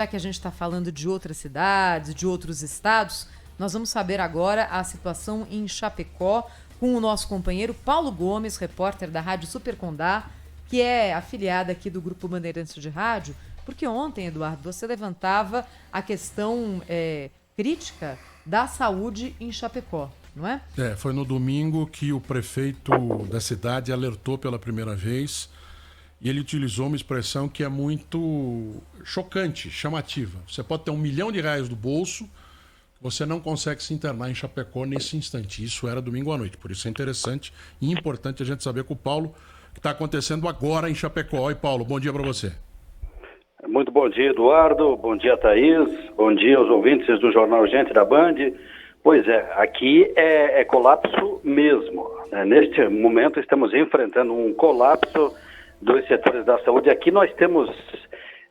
Já que a gente está falando de outras cidades, de outros estados, nós vamos saber agora a situação em Chapecó com o nosso companheiro Paulo Gomes, repórter da Rádio Super Condá, que é afiliada aqui do Grupo Bandeirantes de Rádio, porque ontem, Eduardo, você levantava a questão crítica da saúde em Chapecó, não é? Foi no domingo que o prefeito da cidade alertou pela primeira vez e ele utilizou uma expressão que é muito chocante, chamativa. Você pode ter R$1 milhão do bolso, você não consegue se internar em Chapecó nesse instante. Isso era domingo à noite, por isso é interessante e importante a gente saber com o Paulo o que está acontecendo agora em Chapecó. E Paulo, bom dia para você. Muito bom dia, Eduardo. Bom dia, Thaís. Bom dia aos ouvintes do Jornal Gente da Band. Pois é, aqui é colapso mesmo. Neste momento estamos enfrentando um colapso dos setores da saúde. Aqui nós temos,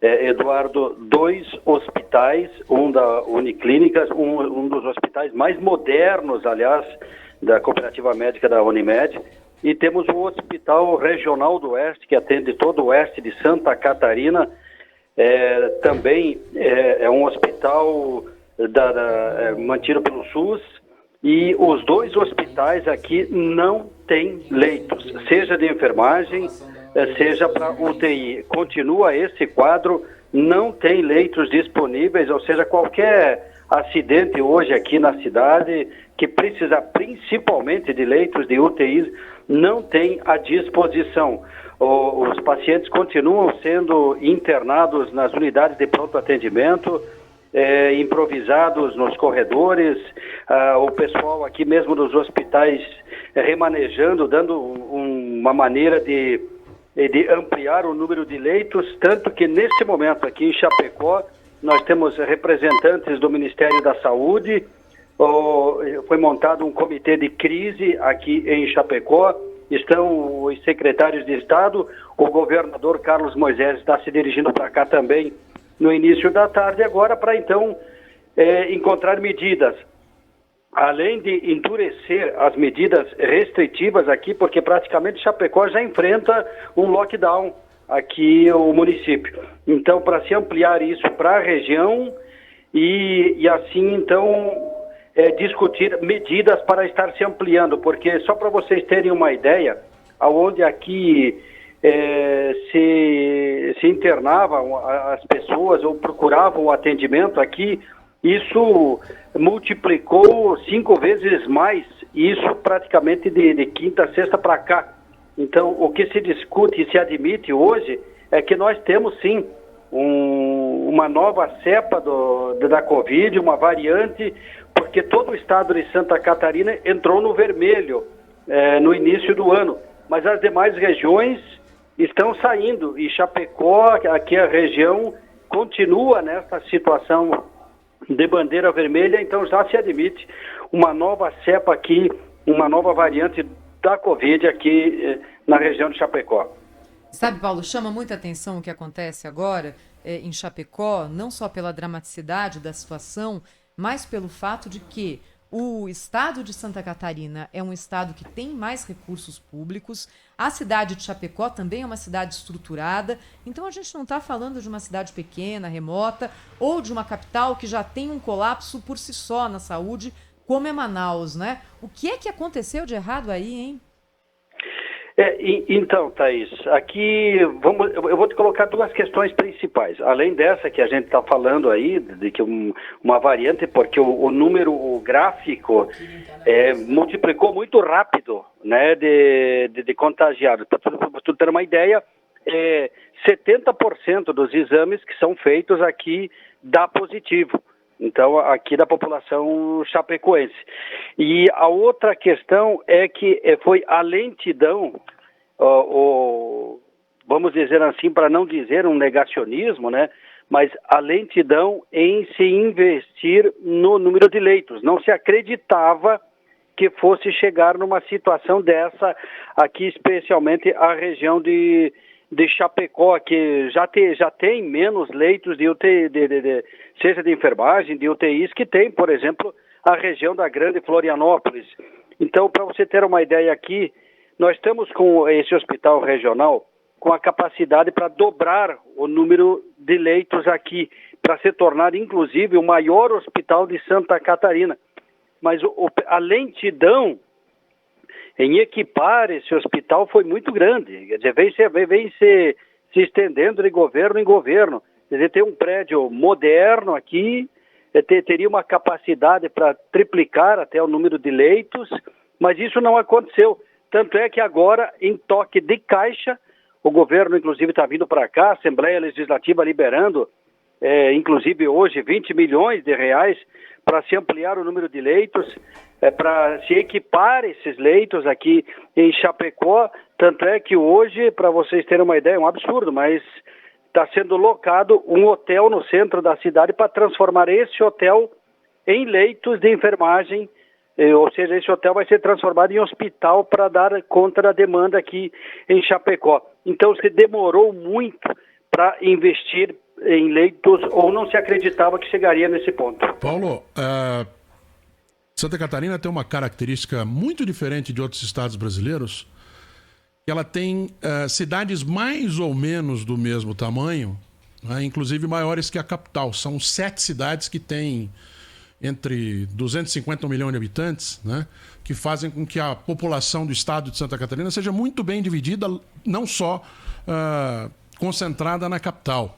Eduardo, 2 hospitais, um da Uniclínicas, um dos hospitais mais modernos, aliás, da Cooperativa Médica da Unimed, e temos o Hospital Regional do Oeste, que atende todo o oeste de Santa Catarina. Também é um hospital mantido pelo SUS, e os 2 hospitais aqui não têm leitos, seja de enfermagem, seja para UTI. Continua esse quadro, não tem leitos disponíveis, ou seja, qualquer acidente hoje aqui na cidade que precisa principalmente de leitos de UTI não tem à disposição. Os pacientes continuam sendo internados nas unidades de pronto atendimento, improvisados nos corredores, o pessoal aqui mesmo dos hospitais remanejando, dando uma maneira de ampliar o número de leitos, tanto que nesse momento aqui em Chapecó nós temos representantes do Ministério da Saúde, foi montado um comitê de crise aqui em Chapecó, estão os secretários de Estado, o governador Carlos Moisés está se dirigindo para cá também no início da tarde agora para então encontrar medidas, além de endurecer as medidas restritivas aqui, porque praticamente Chapecó já enfrenta um lockdown aqui o município. Então, para se ampliar isso para a região e assim então discutir medidas para estar se ampliando, porque só para vocês terem uma ideia, aonde aqui se internavam as pessoas ou procuravam o atendimento aqui, isso multiplicou 5 vezes mais, isso praticamente de quinta a sexta para cá. Então, o que se discute e se admite hoje é que nós temos sim uma nova cepa da Covid, uma variante, porque todo o estado de Santa Catarina entrou no vermelho no início do ano, mas as demais regiões estão saindo, e Chapecó, aqui a região, continua nessa situação de bandeira vermelha, então já se admite uma nova cepa aqui, uma nova variante da Covid aqui na região de Chapecó. Sabe, Paulo, chama muita atenção o que acontece agora em Chapecó, não só pela dramaticidade da situação, mas pelo fato de que o estado de Santa Catarina é um estado que tem mais recursos públicos, a cidade de Chapecó também é uma cidade estruturada, então a gente não está falando de uma cidade pequena, remota, ou de uma capital que já tem um colapso por si só na saúde, como é Manaus, né? O que é que aconteceu de errado aí, hein? Então, Thaís, aqui eu vou te colocar 2 questões principais. Além dessa que a gente está falando aí, de que uma variante, porque o número, o gráfico multiplicou muito rápido, né, de contagiados. Para tu ter uma ideia, 70% dos exames que são feitos aqui dá positivo. Então, aqui da população chapecoense. E a outra questão é que foi a lentidão, vamos dizer assim, para não dizer um negacionismo, né? Mas a lentidão em se investir no número de leitos. Não se acreditava que fosse chegar numa situação dessa aqui, especialmente a região de Chapecó, que já tem menos leitos de UTI, seja de enfermagem, de UTIs, que tem, por exemplo, a região da Grande Florianópolis. Então, para você ter uma ideia aqui, nós estamos com esse hospital regional com a capacidade para dobrar o número de leitos aqui, para se tornar, inclusive, o maior hospital de Santa Catarina. Mas a lentidão em equipar esse hospital foi muito grande. Quer dizer, vem se estendendo de governo em governo. Quer dizer, tem um prédio moderno aqui, teria uma capacidade para triplicar até o número de leitos, mas isso não aconteceu. Tanto é que agora, em toque de caixa, o governo, inclusive, está vindo para cá, a Assembleia Legislativa liberando, inclusive hoje, 20 milhões de reais para se ampliar o número de leitos, para se equipar esses leitos aqui em Chapecó. Tanto é que hoje, para vocês terem uma ideia, é um absurdo, mas está sendo locado um hotel no centro da cidade para transformar esse hotel em leitos de enfermagem, ou seja, esse hotel vai ser transformado em hospital para dar conta da demanda aqui em Chapecó. Então se demorou muito para investir em leitos, ou não se acreditava que chegaria nesse ponto. Paulo, Santa Catarina tem uma característica muito diferente de outros estados brasileiros, que ela tem cidades mais ou menos do mesmo tamanho, né, inclusive maiores que a capital. São 7 cidades que têm entre 250 e 1 milhão de habitantes, né, que fazem com que a população do estado de Santa Catarina seja muito bem dividida, não só concentrada na capital.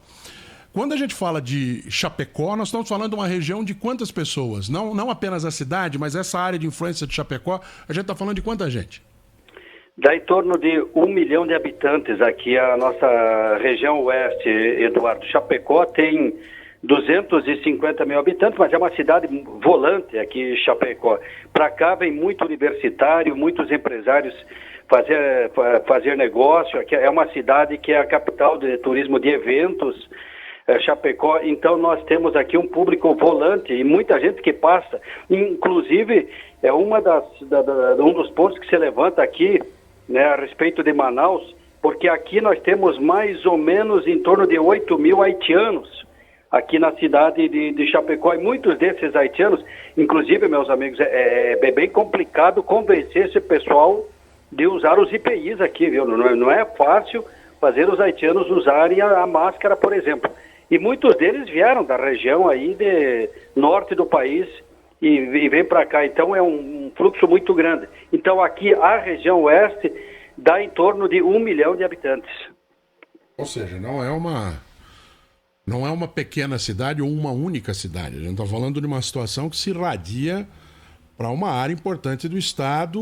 Quando a gente fala de Chapecó, nós estamos falando de uma região de quantas pessoas? Não apenas a cidade, mas essa área de influência de Chapecó, a gente está falando de quanta gente? Dá em torno de 1 milhão de habitantes aqui, a nossa região oeste, Eduardo. Chapecó tem 250 mil habitantes, mas é uma cidade volante aqui, Chapecó. Para cá vem muito universitário, muitos empresários fazer negócio. Aqui é uma cidade que é a capital de turismo de eventos, Chapecó. Então nós temos aqui um público volante e muita gente que passa. Inclusive, é um dos pontos que se levanta aqui, né, a respeito de Manaus, porque aqui nós temos mais ou menos em torno de 8 mil haitianos aqui na cidade de Chapecó, e muitos desses haitianos, inclusive, meus amigos, é bem complicado convencer esse pessoal de usar os IPIs aqui, viu? Não é fácil fazer os haitianos usarem a máscara, por exemplo. E muitos deles vieram da região aí de norte do país e vêm para cá. Então é um fluxo muito grande. Então aqui a região oeste dá em torno de 1 milhão de habitantes. Ou seja, não é uma pequena cidade ou uma única cidade. A gente está falando de uma situação que se irradia para uma área importante do estado,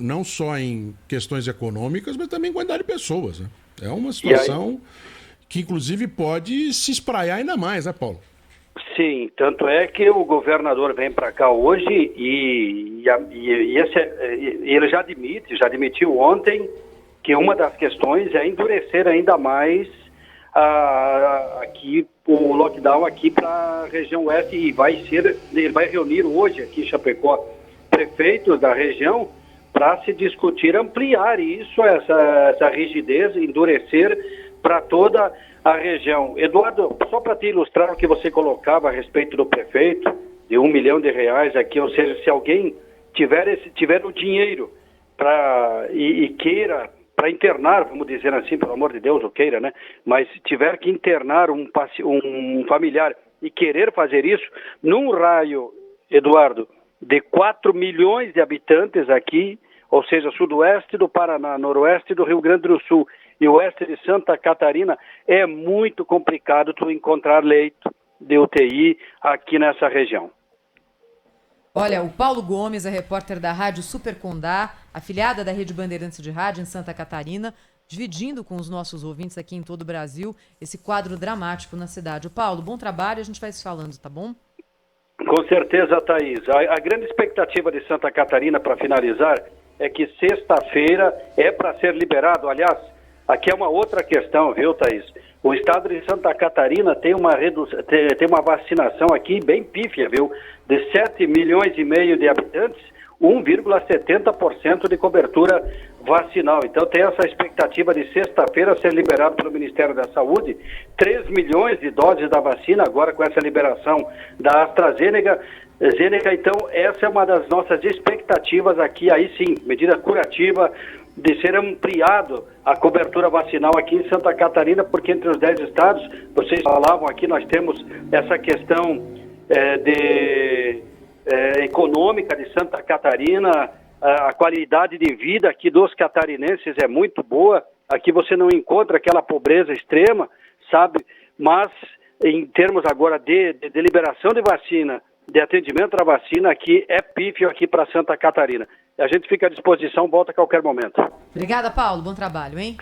não só em questões econômicas, mas também em quantidade de pessoas, né? É uma situação que, inclusive, pode se espraiar ainda mais, né, Paulo? Sim, tanto é que o governador vem para cá hoje e ele já admitiu ontem que uma das questões é endurecer ainda mais aqui o lockdown aqui para a região oeste, e ele vai reunir hoje aqui em Chapecó prefeitos da região para se discutir ampliar isso, essa rigidez, endurecer para toda a região. Eduardo, só para te ilustrar o que você colocava a respeito do prefeito, de 1 milhão de reais aqui, ou seja, se alguém tiver o dinheiro e queira para internar, vamos dizer assim, pelo amor de Deus, ou queira, né? Mas tiver que internar um familiar e querer fazer isso, num raio, Eduardo, de 4 milhões de habitantes aqui, ou seja, sudoeste do Paraná, noroeste do Rio Grande do Sul e oeste de Santa Catarina, é muito complicado tu encontrar leito de UTI aqui nessa região. Olha, o Paulo Gomes é repórter da Rádio Super Condá, afiliada da Rede Bandeirantes de Rádio em Santa Catarina, dividindo com os nossos ouvintes aqui em todo o Brasil esse quadro dramático na cidade. Paulo, bom trabalho, a gente vai se falando, tá bom? Com certeza, Thaís. A grande expectativa de Santa Catarina, para finalizar, é que sexta-feira é para ser liberado. Aliás, aqui é uma outra questão, viu, Thaís? O estado de Santa Catarina tem uma vacinação aqui bem pífia, viu? De 7 milhões e meio de habitantes, 1,70% de cobertura vacinal. Então tem essa expectativa de sexta-feira ser liberado pelo Ministério da Saúde 3 milhões de doses da vacina, agora com essa liberação da AstraZeneca. Então essa é uma das nossas expectativas aqui, aí sim, medida curativa de ser ampliado a cobertura vacinal aqui em Santa Catarina, porque entre os 10 estados, vocês falavam aqui, nós temos essa questão econômica de Santa Catarina, a qualidade de vida aqui dos catarinenses é muito boa, aqui você não encontra aquela pobreza extrema, sabe? Mas em termos agora de liberação de vacina, de atendimento à vacina, aqui é pífio aqui para Santa Catarina. A gente fica à disposição, volta a qualquer momento. Obrigada, Paulo. Bom trabalho, hein?